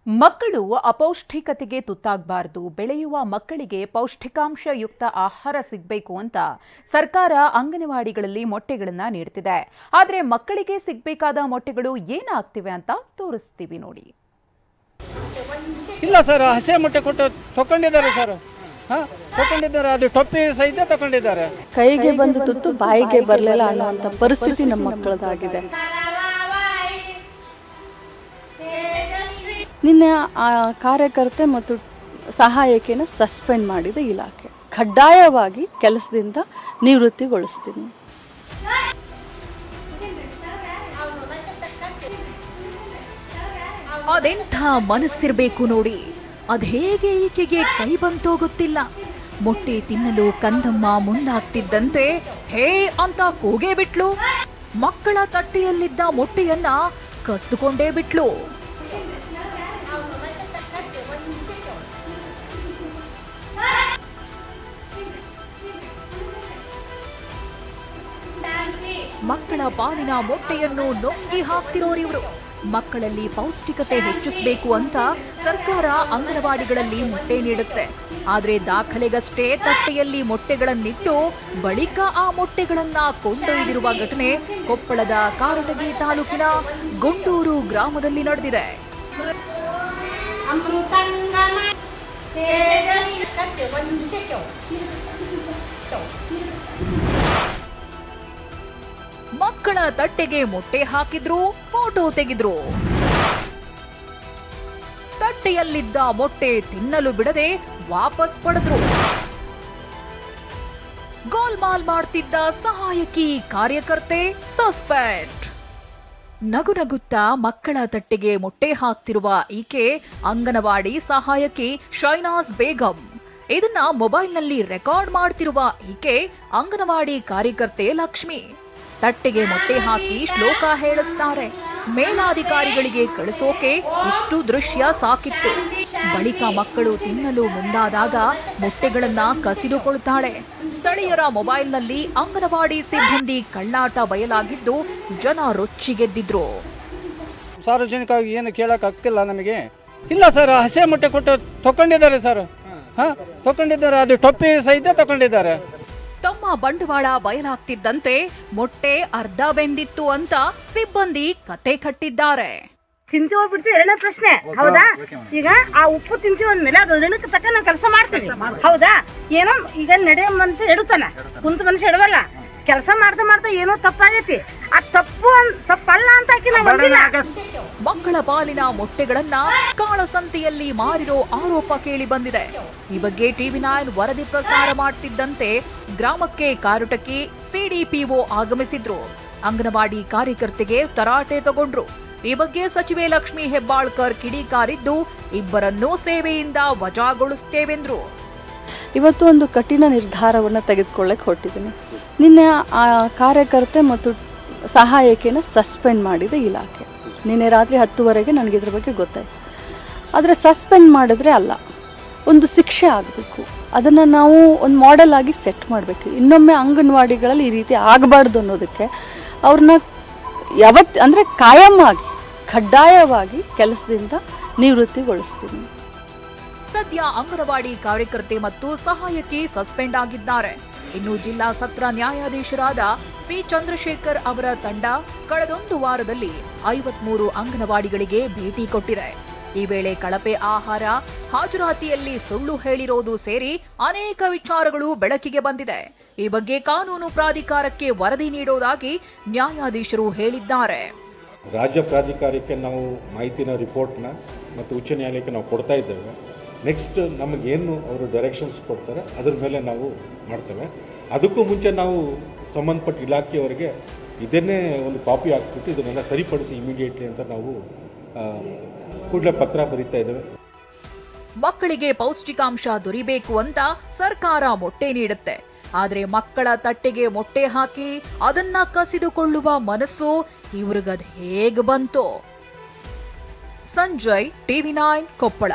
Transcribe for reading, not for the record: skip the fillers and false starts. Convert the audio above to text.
ಮಕ್ಕಳು ಅಪೌಷ್ಟಿಕತೆಗೆ ತುತ್ತಾಗಬಾರದು, ಬೆಳೆಯುವ ಮಕ್ಕಳಿಗೆ ಪೌಷ್ಟಿಕಾಂಶಯುಕ್ತ ಆಹಾರ ಸಿಗಬೇಕು ಅಂತ ಸರ್ಕಾರ ಅಂಗನವಾಡಿಗಳಲ್ಲಿ ಮೊಟ್ಟೆಗಳನ್ನು ನೀಡುತ್ತಿದೆ. ಆದರೆ ಮಕ್ಕಳಿಗೆ ಸಿಗಬೇಕಾದ ಮೊಟ್ಟೆಗಳು ಏನಾಗ್ತಿವೆ ಅಂತ ತೋರಿಸ್ತೀವಿ ನೋಡಿ. ಇಲ್ಲ ಸರ್, ಹಸೆ ಮೊಟ್ಟೆ ಕೊಟ್ಟು ತಗೊಂಡಿದ್ದಾರೆ ಸರ್. ತಗೊಂಡಿದ್ದಾರೆ, ಅದು ಟೊಪ್ಪಿ ಸಹಿತ ತಗೊಂಡಿದ್ದಾರೆ. ಕೈಗೆ ಬಂದು ತುತ್ತು ಬಾಯಿಗೆ ಬರಲಿಲ್ಲ ಅನ್ನುವಂಥ ಪರಿಸ್ಥಿತಿ ನಮ್ಮ ಮಕ್ಕಳದಾಗಿದೆ. ನಿನ್ನೆ ಆ ಕಾರ್ಯಕರ್ತೆ ಮತ್ತು ಸಹಾಯಕಿಯನ್ನು ಸಸ್ಪೆಂಡ್ ಮಾಡಿದ ಇಲಾಖೆ. ಕಡ್ಡಾಯವಾಗಿ ಕೆಲಸದಿಂದ ನಿವೃತ್ತಿಗೊಳಿಸ್ತೀನಿ. ಅದೆಂಥ ಮನಸ್ಸಿರಬೇಕು ನೋಡಿ. ಅದೇಗೆ ಈಕೆಗೆ ಕೈ ಬಂತೋ ಗೊತ್ತಿಲ್ಲ. ಮೊಟ್ಟೆ ತಿನ್ನಲು ಕಂದಮ್ಮ ಮುಂದಾಗ್ತಿದ್ದಂತೆ ಹೇ ಅಂತ ಕೂಗೇ ಬಿಟ್ಲು. ಮಕ್ಕಳ ತಟ್ಟೆಯಲ್ಲಿದ್ದ ಮೊಟ್ಟೆಯನ್ನ ಕಸಿದುಕೊಂಡೇ ಬಿಟ್ಲು. ಮಕ್ಕಳ ಪಾಲಿನ ಮೊಟ್ಟೆಯನ್ನು ನುಂಗಿ ಹಾಕ್ತಿರೋರಿವರು. ಮಕ್ಕಳಲ್ಲಿ ಪೌಷ್ಟಿಕತೆ ಹೆಚ್ಚಿಸಬೇಕು ಅಂತ ಸರ್ಕಾರ ಅಂಗನವಾಡಿಗಳಲ್ಲಿ ಮೊಟ್ಟೆ ನೀಡುತ್ತೆ. ಆದರೆ ದಾಖಲೆಗಷ್ಟೇ ತಟ್ಟೆಯಲ್ಲಿ ಮೊಟ್ಟೆಗಳನ್ನಿಟ್ಟು ಬಳಿಕ ಆ ಮೊಟ್ಟೆಗಳನ್ನ ಕೊಂಡೊಯ್ದಿರುವ ಘಟನೆ ಕೊಪ್ಪಳದ ಕಾರಟಗಿ ತಾಲೂಕಿನ ಗುಂಡೂರು ಗ್ರಾಮದಲ್ಲಿ ನಡೆದಿದೆ. ಮಕ್ಕಳ ತಟ್ಟೆಗೆ ಮೊಟ್ಟೆ ಹಾಕಿದ್ರು, ಫೋಟೋ ತೆಗೆದ್ರು. ತಟ್ಟೆಯಲ್ಲಿದ್ದ ಮೊಟ್ಟೆ ತಿನ್ನಲು ಬಿಡದೆ ವಾಪಸ್ ಪಡೆದ್ರು. ಗೋಲ್ಮಾಲ್ ಮಾಡ್ತಿದ್ದ ಸಹಾಯಕಿ ಕಾರ್ಯಕರ್ತೆ ಸಸ್ಪೆಂಡ್. ನಗುನಗುತ್ತಾ ಮಕ್ಕಳ ತಟ್ಟೆಗೆ ಮೊಟ್ಟೆ ಹಾಕ್ತಿರುವ ಈಕೆ ಅಂಗನವಾಡಿ ಸಹಾಯಕಿ ಶೈನಾಸ್ ಬೇಗಂ. ಇದನ್ನ ಮೊಬೈಲ್ನಲ್ಲಿ ರೆಕಾರ್ಡ್ ಮಾಡ್ತಿರುವ ಈಕೆ ಅಂಗನವಾಡಿ ಕಾರ್ಯಕರ್ತೆ ಲಕ್ಷ್ಮಿ. ತಟ್ಟೆಗೆ ಮೊಟ್ಟೆ ಹಾಕಿ ಶ್ಲೋಕ ಹೇಳಿಸ್ತಾರೆ. ಮೇಲಾಧಿಕಾರಿಗಳಿಗೆ ಕಳಿಸೋಕೆ ಇಷ್ಟು ದೃಶ್ಯ ಸಾಕಿತ್ತು. ಬಳಿಕ ಮಕ್ಕಳು ತಿನ್ನಲು ಮುಂದಾದಾಗ ಮೊಟ್ಟೆಗಳನ್ನ ಕಸಿದುಕೊಳ್ತಾಳೆ. ಸ್ಥಳೀಯರ ಮೊಬೈಲ್ನಲ್ಲಿ ಅಂಗನವಾಡಿ ಸಿಬ್ಬಂದಿ ಕಳ್ಳಾಟ ಬಯಲಾಗಿದ್ದು ಜನ ರೊಚ್ಚಿಗೆದ್ದಿದ್ರು. ಸಾರ್ವಜನಿಕವಾಗಿ ಏನು ಕೇಳಕ್ ಆಗ್ತಿಲ್ಲ ನಮಗೆ. ಇಲ್ಲ ಸರ್, ಹಸೆ ಮೊಟ್ಟೆ ಕೊಟ್ಟು ತಗೊಂಡಿದ್ದಾರೆ ಸರ್. ತಗೊಂಡಿದ್ದಾರೆ, ಅದು ಟೊಪ್ಪಿ ಸಹಿತ ತಗೊಂಡಿದ್ದಾರೆ. ತಮ್ಮ ಬಂಡವಾಳ ಬಯಲಾಗ್ತಿದ್ದಂತೆ ಮೊಟ್ಟೆ ಅರ್ಧ ಬೆಂದಿತ್ತು ಅಂತ ಸಿಬ್ಬಂದಿ ಕತೆ ಕಟ್ಟಿದ್ದಾರೆ. ತಿಂತೀವೋ ಬಿಡ್ತೀವಿ ಎರಡನೇ ಪ್ರಶ್ನೆ, ಹೌದಾ? ಈಗ ಆ ಉಪ್ಪು ತಿಂತೀವಿ ಅಂದ್ಮೇಲೆ ಅದು ಋಣಕ್ಕೆ ತಕ್ಕ ನಾವು ಕೆಲಸ ಮಾಡ್ತೀವಿ, ಹೌದಾ? ಏನೋ ಈಗ ನಡೆಯೋ ಮನುಷ್ಯ ಎಡುತ್ತಾನೆ, ಕುಂತ ಮನುಷ್ಯ ಎಡವಲ್ಲ. ಕೆಲಸ ಮಾಡ್ತಾ ಮಾಡ್ತಾ ಏನೋ ತಪ್ಪಾಗೈತಿ, ಆ ತಪ್ಪಲ್ಲ ಅಂತ ಮಕ್ಕಳ ಪಾಲಿನ ಮೊಟ್ಟೆಗಳನ್ನ ಕಾಳಸಂತೆಯಲ್ಲಿ ಮಾರಿರೋ ಆರೋಪ ಕೇಳಿ ಬಂದಿದೆ. ಈ ಬಗ್ಗೆ TV9 ವರದಿ ಪ್ರಸಾರ ಮಾಡ್ತಿದ್ದಂತೆ ಗ್ರಾಮಕ್ಕೆ ಕಾರಟಕಿ ಸಿಡಿಪಿಒ ಆಗಮಿಸಿದ್ರು. ಅಂಗನವಾಡಿ ಕಾರ್ಯಕರ್ತೆಗೆ ತರಾಟೆ ತಗೊಂಡ್ರು. ಈ ಬಗ್ಗೆ ಸಚಿವೆ ಲಕ್ಷ್ಮಿ ಹೆಬ್ಬಾಳ್ಕರ್ ಕಿಡಿಕಾರಿದ್ದು ಇಬ್ಬರನ್ನೂ ಸೇವೆಯಿಂದ ವಜಾಗೊಳಿಸ್ತೇವೆಂದ್ರು. ಇವತ್ತು ಒಂದು ಕಠಿಣ ನಿರ್ಧಾರವನ್ನು ತೆಗೆದುಕೊಳ್ಳಕ್ಕೆ ಹೊರಟಿದ್ದೀನಿ. ನಿನ್ನೆ ಆ ಕಾರ್ಯಕರ್ತೆ ಮತ್ತು ಸಹಾಯಕಿಯನ್ನು ಸಸ್ಪೆಂಡ್ ಮಾಡಿದ ಇಲಾಖೆ. ನಿನ್ನೆ ರಾತ್ರಿ 10:00ವರೆಗೆ ನನಗೆ ಇದ್ರ ಬಗ್ಗೆ ಗೊತ್ತಾಯಿತು. ಆದರೆ ಸಸ್ಪೆಂಡ್ ಮಾಡಿದ್ರೆ ಅಲ್ಲ, ಒಂದು ಶಿಕ್ಷೆ ಆಗಬೇಕು. ಅದನ್ನು ನಾವು ಒಂದು ಮಾಡೆಲ್ ಆಗಿ ಸೆಟ್ ಮಾಡಬೇಕು. ಇನ್ನೊಮ್ಮೆ ಅಂಗನವಾಡಿಗಳಲ್ಲಿ ಈ ರೀತಿ ಆಗಬಾರ್ದು ಅನ್ನೋದಕ್ಕೆ ಅವ್ರನ್ನ ಅಂದರೆ ಕಾಯಂ ಆಗಿ ಕಡ್ಡಾಯವಾಗಿ ಕೆಲಸದಿಂದ ನಿವೃತ್ತಿಗೊಳಿಸ್ತೀನಿ. ಸದ್ಯ ಅಂಗನವಾಡಿ ಕಾರ್ಯಕರ್ತೆ ಮತ್ತು ಸಹಾಯಕಿ ಸಸ್ಪೆಂಡ್ ಆಗಿದ್ದಾರೆ. ಇನ್ನು ಜಿಲ್ಲಾ ಸತ್ರ ನ್ಯಾಯಾಧೀಶರಾದ ಸಿ ಚಂದ್ರಶೇಖರ್ ಅವರ ತಂಡ ಕಳೆದೊಂದು ವಾರದಲ್ಲಿ 53 ಅಂಗನವಾಡಿಗಳಿಗೆ ಭೇಟಿ ಕೊಟ್ಟಿದೆ. ಈ ವೇಳೆ ಕಳಪೆ ಆಹಾರ, ಹಾಜರಾತಿಯಲ್ಲಿ ಸುಳ್ಳು ಹೇಳಿರೋದು ಸೇರಿ ಅನೇಕ ವಿಚಾರಗಳು ಬೆಳಕಿಗೆ ಬಂದಿದೆ. ಈ ಬಗ್ಗೆ ಕಾನೂನು ಪ್ರಾಧಿಕಾರಕ್ಕೆ ವರದಿ ನೀಡೋದಾಗಿ ನ್ಯಾಯಾಧೀಶರು ಹೇಳಿದ್ದಾರೆ. ರಾಜ್ಯ ಪ್ರಾಧಿಕಾರಕ್ಕೆ ನಾವು ಮಾಹಿತಿನ ರಿಪೋರ್ಟ್ನ ಮತ್ತು ಉಚ್ಚ ನ್ಯಾಯಾಲಯಕ್ಕೆ ನಾವು ಕೊಡ್ತಾ ಇದ್ದೇವೆ. ನೆಕ್ಸ್ಟ್ ನಮಗೇನು ಅವರು ಡೈರೆಕ್ಷನ್ಸ್ ಕೊಡ್ತಾರೆ ಅದ್ರ ಮೇಲೆ ನಾವು ಮಾಡ್ತೇವೆ. ಅದಕ್ಕೂ ಮುಂಚೆ ನಾವು ಸಂಬಂಧಪಟ್ಟ ಇಲಾಖೆಯವರಿಗೆ ಇದನ್ನೇ ಒಂದು ಕಾಪಿ ಹಾಕ್ಬಿಟ್ಟು ಇದನ್ನೆಲ್ಲ ಸರಿಪಡಿಸಿ ಇಮಿಡಿಯೇಟ್ಲಿ ಅಂತ ನಾವು ಕೂಡಲೇ ಪತ್ರ ಬರೀತಾ ಇದ್ದೇವೆ. ಮಕ್ಕಳಿಗೆ ಪೌಷ್ಟಿಕಾಂಶ ದೊರೆಯಬೇಕು ಅಂತ ಸರ್ಕಾರ ಮೊಟ್ಟೆ ನೀಡುತ್ತೆ. ಆದರೆ ಮಕ್ಕಳ ತಟ್ಟೆಗೆ ಮೊಟ್ಟೆ ಹಾಕಿ ಅದನ್ನ ಕಸಿದುಕೊಳ್ಳುವ ಮನಸ್ಸು ಇವ್ರಿಗದ್ ಹೇಗೆ ಬಂತು? ಸಂಜಯ್, TV9 ಕೊಪ್ಪಳ.